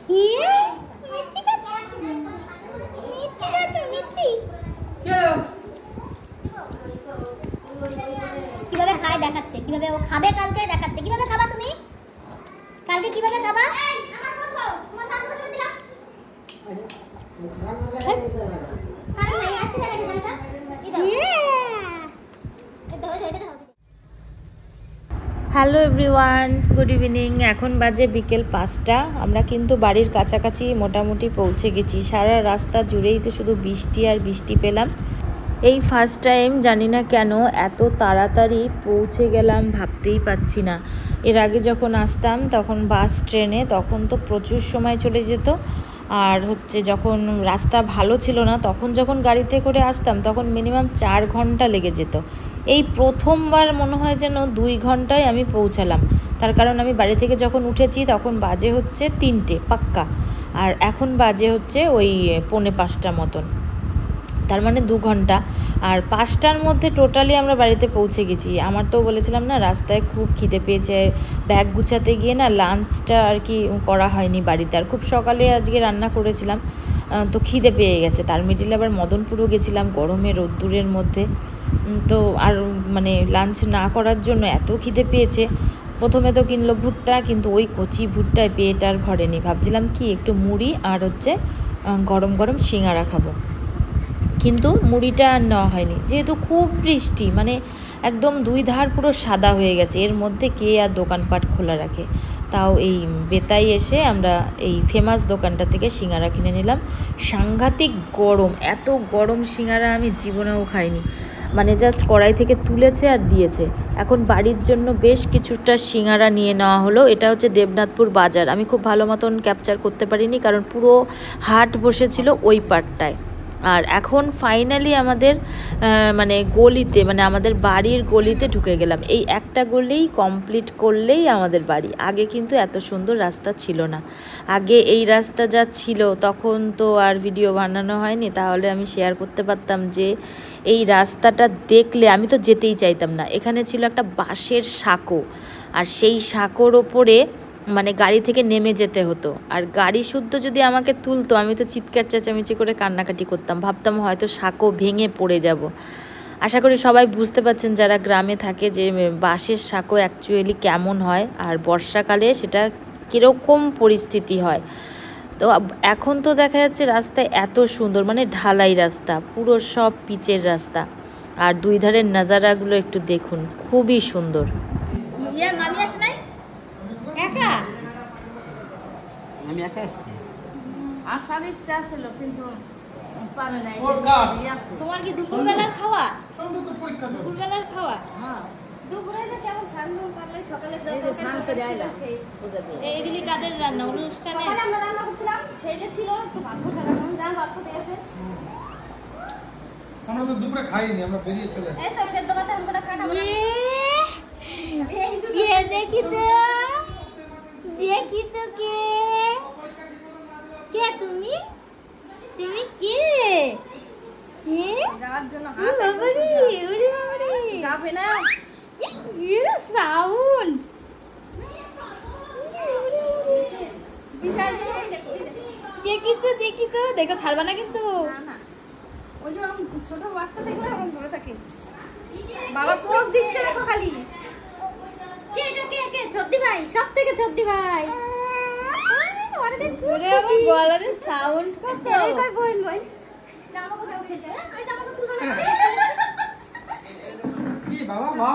কিভাবে খায় দেখাচ্ছে, কিভাবে ও খাবে কালকে দেখাচ্ছে। কিভাবে খাবা তুমি কালকে, কিভাবে খাবা? Hello everyone, good evening. এখন বাজে বিকেল 5টা। আমরা কিন্তু বাড়ির কাছাকাছি মোটামুটি পৌঁছে গেছি। সারা রাস্তা জুড়েই তো শুধু বৃষ্টি আর বৃষ্টি পেলাম। এই ফার্স্ট টাইম জানি না কেন এত তাড়াতাড়ি পৌঁছে গেলাম, ভাবতেই পাচ্ছি না। এর আগে যখন আসতাম তখন বাস ট্রেনে, তখন তো প্রচুর সময় চলে যেত। আর যখন রাস্তা ভালো ছিল না তখন যখন গাড়িতে করে আসতাম তখন মিনিমাম 4 ঘন্টা লেগে যেত। এই প্রথমবার মনে হয় যেন 2 ঘন্টায় আমি পৌঁছালাম। তার কারণ আমি বাড়ি থেকে যখন উঠেছি তখন বাজে 3টে পাক্কা, আর এখন বাজে ওই 4:45 মতন, তার মানে 2 ঘন্টা। আর 5টার মধ্যে টোটালি আমরা বাড়িতে পৌঁছে গেছি। আমার তো বলেছিলাম না রাস্তায় খুব খিদে পেয়েছে, ব্যাগ গুছাতে গিয়ে না লাঞ্চটা আর কি করা হয়নি বাড়িতে। আর খুব সকালে আজকে রান্না করেছিলাম, তো খিদে পেয়ে গেছে। তার মিডিলে আবার মদনপুরও গেছিলাম গরমে রোদ্দুরের মধ্যে, তো আর মানে লাঞ্চ না করার জন্য এত খিদে পেয়েছে। প্রথমে তো কিনলো ভুট্টা, কিন্তু ওই কচি ভুট্টায় পেট আর ভরেনি। ভাবছিলাম কি একটু মুড়ি আর গরম গরম সিঙ্গারা খাবো, কিন্তু মুড়িটা আর নেওয়া হয়নি যেহেতু খুব বৃষ্টি, মানে একদম 2 ধার পুরো সাদা হয়ে গেছে। এর মধ্যে কে আর দোকানপাট খোলা রাখে। তাও এই বেতাই এসে আমরা এই ফেমাস দোকানটা থেকে সিঙ্গারা কিনে নিলাম। সাংঘাতিক গরম, এত গরম সিঙ্গারা আমি জীবনেও খাইনি। মানে জাস্ট কড়াই থেকে তুলেছে আর দিয়েছে। এখন বাড়ির জন্য বেশ কিছুটা সিঙ্গারা নিয়ে নেওয়া হলো। এটা দেবনাথপুর বাজার। আমি খুব ভালো মতন ক্যাপচার করতে পারিনি কারণ পুরো হাট বসেছিল ওই পাটটায়। আর এখন ফাইনালি আমাদের মানে গলিতে, মানে আমাদের বাড়ির গলিতে ঢুকে গেলাম। এই একটা গলিই কমপ্লিট করলেই আমাদের বাড়ি। আগে কিন্তু এত সুন্দর রাস্তা ছিল না। আগে এই রাস্তা যা ছিল তখন তো আর ভিডিও বানানো হয়নি, তাহলে আমি শেয়ার করতে পারতাম যে এই রাস্তাটা দেখলে আমি তো যেতেই চাইতাম না। এখানে ছিল একটা বাঁশের সাঁকো, আর সেই সাঁকোর ওপরে মানে গাড়ি থেকে নেমে যেতে হতো। আর গাড়ি শুদ্ধ যদি আমাকে তুলতো আমি তো চিৎকার চেঁচামেচি করে কান্নাকাটি করতাম, ভাবতাম হয়তো সাঁকো ভেঙে পড়ে যাব। আশা করি সবাই বুঝতে পারছেন যারা গ্রামে থাকে যে বাঁশের সাঁকো অ্যাকচুয়ালি কেমন হয়, আর বর্ষাকালে সেটা কীরকম পরিস্থিতি হয়। তো এখন তো দেখা যাচ্ছে রাস্তা এত সুন্দর, মানে ঢালাই রাস্তা, পুরো সব পিচের রাস্তা। আর 2 ধারের নাজারাগুলো একটু দেখুন, খুবই সুন্দর। আমি একা আসছি। আসার ইচ্ছা ছিল কিন্তু পারে নাই। তোমার কি দুপুরবেলার খাওয়া? দুপুরবেলার খাওয়া? হ্যাঁ। দুপুরে যে কেমন ছাড়লাম পারলে সকালে স্নান করে আইলাম। এইগুলি কাদের রান্না? অনুষ্ঠানে আমরা রান্না করছিলাম, সেইটা ছিল একটু ভাত বসা রাখলাম। যান ভাত খেতে আসে। আমরা তো দুপুরে খাইনি, আমরা বেরিয়ে চলে এই তো সেদ্ধ ভাত আমরা কাটা বানা। দেখি তো কে কে তুমি কে? যাওয়ার জন্য হাত যাবে না। সাউন্ড দেখি তো দেখো, ছাড়বা না কিন্তু। ওই যে ছোট বাচ্চা দেখলে আমি ধরে থাকি। বাবা পোজ দিচ্ছে দেখো খালি। কে এটা কে ছদ্দি ভাই, সব থেকে ছদ্দি ভাই। গলাতে সাউন্ড কত। বাবা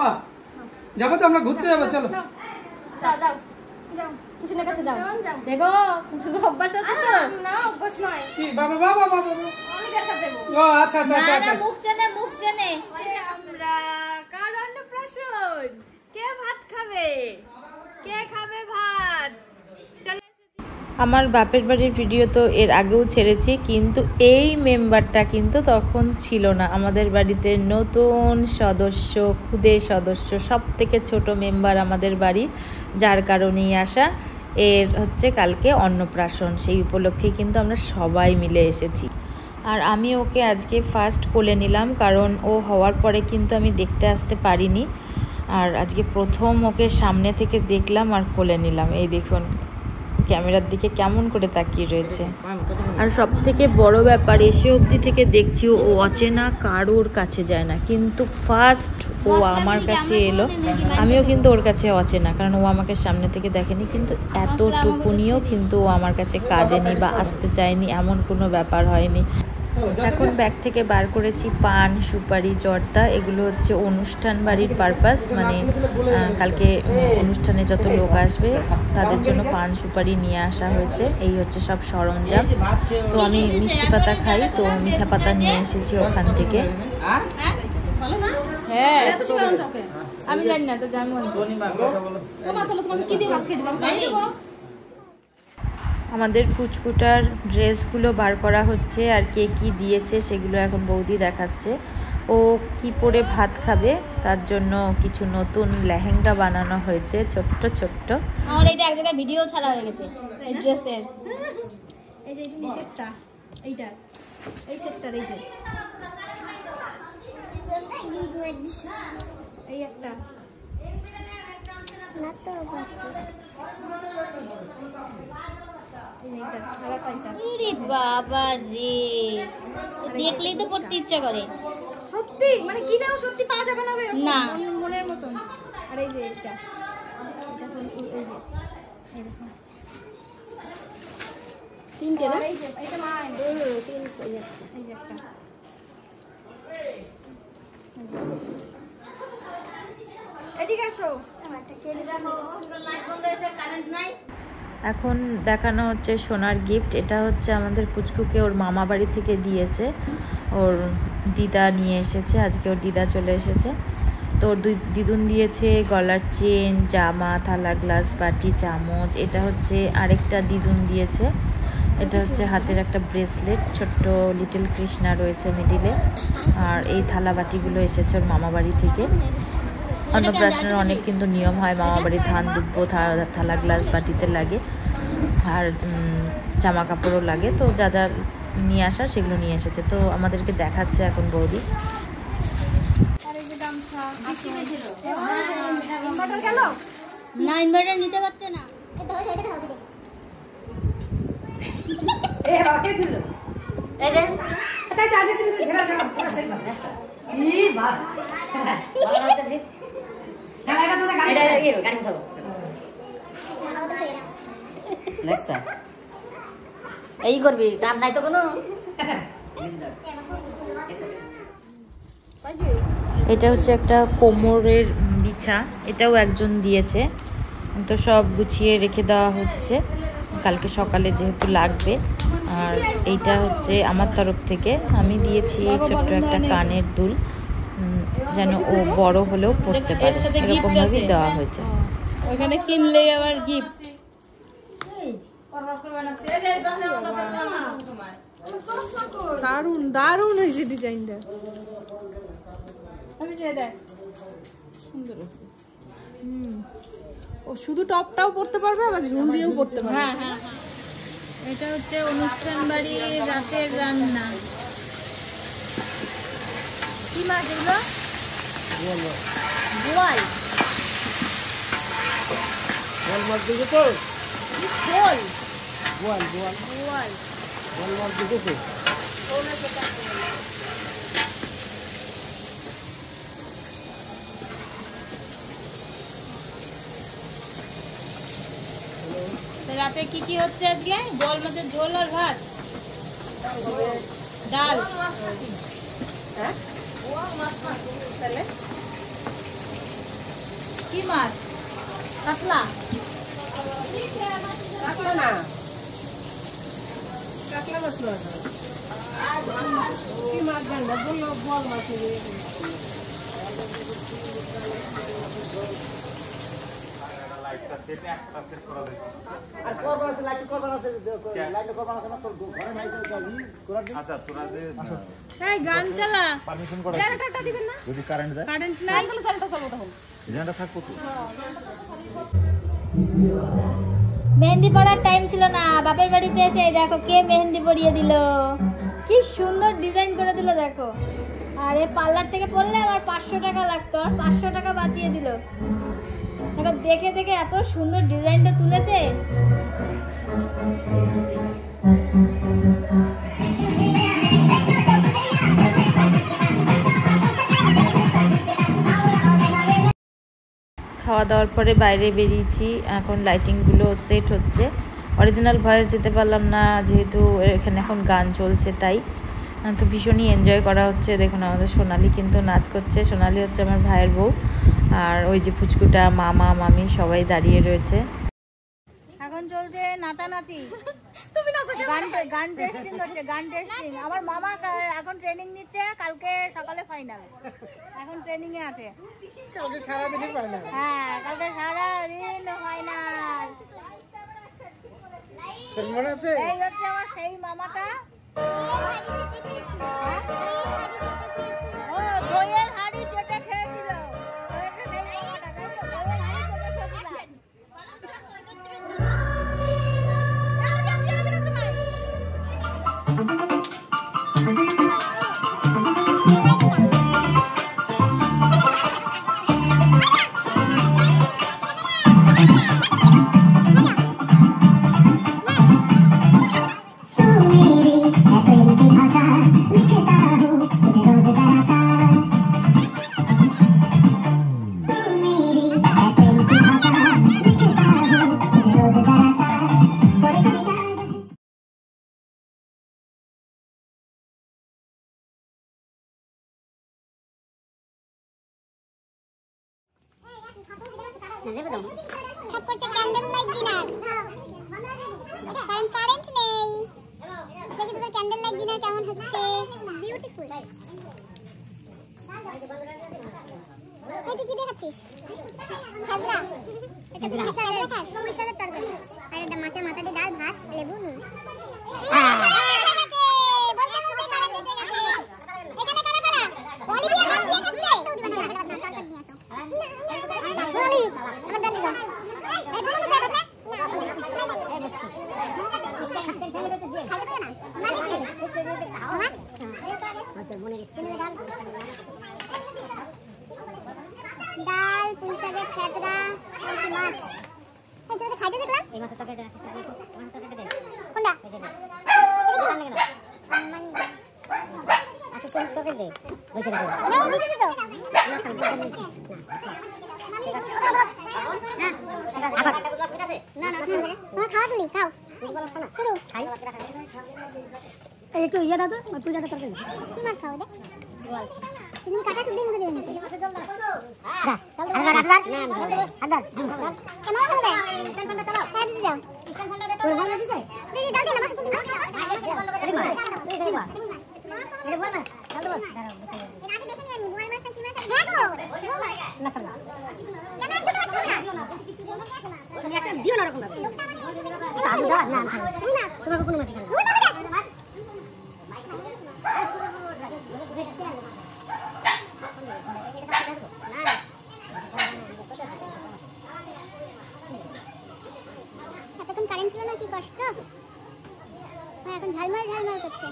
যাবো তো, আমরা ঘুরতে যাবো, চলো। যাও কুসুমের কাছে যাও। দেখো কুসুম অভ্যাস আছে তো? না অভ্যাস নয়। কি বাবা আমি দেখা দেবো। ও আচ্ছা মুখ চেনে। আমরা কার অন্নপ্রাশন? কে ভাত খাবে? কে খাবে ভাত? আমার বাপের বাড়ির ভিডিও তো এর আগেও ছেড়েছি, কিন্তু এই মেম্বারটা কিন্তু তখন ছিল না আমাদের বাড়িতে। নতুন সদস্য, খুদে সদস্য, সব থেকে ছোট মেম্বার আমাদের বাড়ি, যার কারণেই আসা। এর কালকে অন্নপ্রাশন, সেই উপলক্ষেই কিন্তু আমরা সবাই মিলে এসেছি। আর আমি ওকে আজকে ফার্স্ট কোলে নিলাম, কারণ ও হওয়ার পরে কিন্তু আমি দেখতে আসতে পারিনি। আর আজকে প্রথম ওকে সামনে থেকে দেখলাম আর কোলে নিলাম। এই দেখুন ক্যামেরার দিকে কেমন করে তাকিয়ে রয়েছে। আর সব থেকে বড় ব্যাপার, এসে অবধি থেকে দেখছি ও অচেনা কারোর কাছে যায় না, কিন্তু ফার্স্ট ও আমার কাছে এলো। আমিও কিন্তু ওর কাছে অচেনা, কারণ ও আমাকে সামনে থেকে দেখেনি, কিন্তু এতটুকুনিও কিন্তু ও আমার কাছে কাঁদেনি বা আসতে চায়নি, এমন কোনো ব্যাপার হয়নি। এখন ব্যাগ থেকে বার করেছি পান, সুপারি, জর্দা। এগুলো হচ্ছে অনুষ্ঠান বাড়ির পারপাস, মানে কালকে অনুষ্ঠানে যত লোক আসবে তাদের জন্য পান সুপারি নিয়ে আসা হয়েছে। এই হচ্ছে সব সরঞ্জাম। তো আমি মিষ্টি পাতা খাই, তো মিঠা পাতা নিয়ে এসেছি ওখান থেকে। হ্যাঁ আমি জানি না তো, আমাদের পুচকুটার ড্রেসগুলো বার করা হচ্ছে, আর কে কি দিয়েছে সেগুলো এখন বৌদি দেখাচ্ছে। ও কি পরে ভাত খাবে তার জন্য কিছু নতুন লেহেঙ্গা বানানো হয়েছে, ছোট্ট ছোট্ট। আমার এইটা এক জায়গায় ভিডিও ছাড়া হয়ে গেছে এই ড্রেসের। এই যে এটা নিচেরটা, এইটা এই সেটটার, এই যে এই একটা বাবা রে, দেখলেই তো পড়তে ইচ্ছা করে। সত্যি মানে কিনাও সত্যি পাওয়া যাবে না না, মনের মতন। আর এই যে এটা, এই যে তিনটে না, এই যে এটা মাই তিনটে, এই যে একটা, এদিকে আসো। এখন দেখানো হচ্ছে সোনার গিফট। এটা হচ্ছে আমাদের পুচকুকে ওর মামা বাড়ি থেকে দিয়েছে, ওর দিদা নিয়ে এসেছে, আজকে ওর দিদা চলে এসেছে। তো ওর দিদুন দিয়েছে গলার চেন, জামা, থালা, গ্লাস, বাটি, চামচ। এটা হচ্ছে আরেকটা দিদুন দিয়েছে, এটা হচ্ছে হাতের একটা ব্রেসলেট, ছোট্ট লিটল কৃষ্ণা রয়েছে মিডিলে। আর এই থালা বাটিগুলো এসেছে ওর মামা বাড়ি থেকে। অন্নপ্রাশনের অনেক কিন্তু নিয়ম হয়, মামা বাড়ি ধান দুব্বো থালা গ্লাস বাটিতে লাগে, আর জামা কাপড়ও লাগে। তো যা যা নিয়ে আসার সেগুলো নিয়ে এসেছে, তো আমাদেরকে দেখাচ্ছে এখন বৌদি। না ইনভার্টার নিতে পারছে না। এই করবি, কাম নাই তো কোনো। এটা হচ্ছে একটা কোমরের বিছা, এটাও একজন দিয়েছে। তো সব গুছিয়ে রেখে দেওয়া হচ্ছে, কালকে সকালে যেহেতু লাগবে। আর এইটা হচ্ছে আমার তরফ থেকে আমি দিয়েছি ছোট্ট একটা কানের দুল, যেন ও বড় হলেও পড়তে পারে, এরকমভাবেই দেওয়া হয়েছে। ওখানে কিনলেই আবার গিফট। দারুন দারুন হয়েছে ডিজাইনটা। ও শুধু টপটাও পরতে পারবে, আবার ঝুল দিয়েও পরতে পারবে। হ্যাঁ হ্যাঁ, এটা হচ্ছে অনুষ্ঠান বাড়ি রাতের রান্না। কি মাছ এগুলো? বোয়াল। বল মাছ দিকে তো বোয়াল বল বল বোয়াল। বল মাছ দিকে তো রাতে কি কি হচ্ছে আজকে? বোয়াল মাছের ঝোল আর ভাত, ডাল। কি মাছ? কাতলা। না কাতলা মাছ না, কি মাছ জানবা বললো, বল মাছ। আর করবা আছে, লাইট করবা আছে, লাইট করবা আছে না, তোর ঘরে নাই তো করার দিন। আচ্ছা তোরা যে এই গান চালা, পারমিশন করা জেনারেটরটা দিবেন না? যদি কারেন্ট যায়, কারেন্ট নাই তাহলে চালটা চালাবো তখন। জেনারেটর থাকবো তো। মেহেন্দি পড়ার টাইম ছিল না, বাপের বাড়িতে এসে দেখো কে মেহেন্দি পরিয়ে দিল, কি সুন্দর ডিজাইন করে দিল দেখো। আর এই পার্লার থেকে পড়লে আমার 500 টাকা লাগতো, আর 500 টাকা বাঁচিয়ে দিল। এবার দেখে দেখে এত সুন্দর ডিজাইনটা তুলেছে। খাওয়া দাওয়ার পরে বাইরে বেরিয়েছি, এখন লাইটিংগুলো সেট হচ্ছে। অরিজিনাল ভয়েস দিতে পারলাম না যেহেতু এখানে এখন গান চলছে, তাই তো ভীষণই এনজয় করা হচ্ছে। দেখুন আমাদের সোনালি কিন্তু নাচ করছে। সোনালি হচ্ছে আমার ভাইয়ের বউ, আর ওই যে পুচকুটা মামা মামি সবাই দাঁড়িয়ে রয়েছে। এখন চলছে নাচানাচি, তুমি নাচো গান টেস্টিং করছে, গান টেস্টিং। আমার মামা এখন ট্রেনিং নিচ্ছে, কালকে সকালে ফাইনাল, এখন ট্রেনিং এ আছে। সারাদিনই পাই না। হ্যাঁ, কালকে সারাদিন ফাইনাল। তোর মনে আছে? এই হচ্ছে আমার সেই মামাটা। ও দইয়ের হাঁড়ি চেটে খেয়েছিল। ওই হচ্ছে সেই মামাটা, তাই তো? দইয়ের হাঁড়ি চেটে খেয়েছিল। সব করছে ক্যান্ডেল লাইট ডিনার, কারণ কারেন্ট নেই। দেখি তোদের ক্যান্ডেল লাইট ডিনার কেমন হচ্ছে। বিউটিফুল। এই তুই কি দেখাচ্ছিস? খাজরা। খাজরা খাস? মহিষাদের তরকারি। আর এটা মাছের মাথা দিয়ে ডাল, ভাত, লেবু, নুন। এখানে কারা কারা? অলিভিয়া হাত দিয়ে খাচ্ছে। ডাল, পুঁই শাকের ছেঁচড়া, মাছ। খাইতে দেখলাম কোনটা? খাওয়া তুলি খাও শুরু। একটু ইয়ে দাও তো, পূজাটা তরকারি। কি মাছ খাও রে? তুমি কাটা শুদ্ধি মুখে দেবে নাকি? দিও না রকম এতক্ষণ কারেন্ট ছিল না, কি কষ্ট। এখন ঝালমাল ঝালমাল করছে।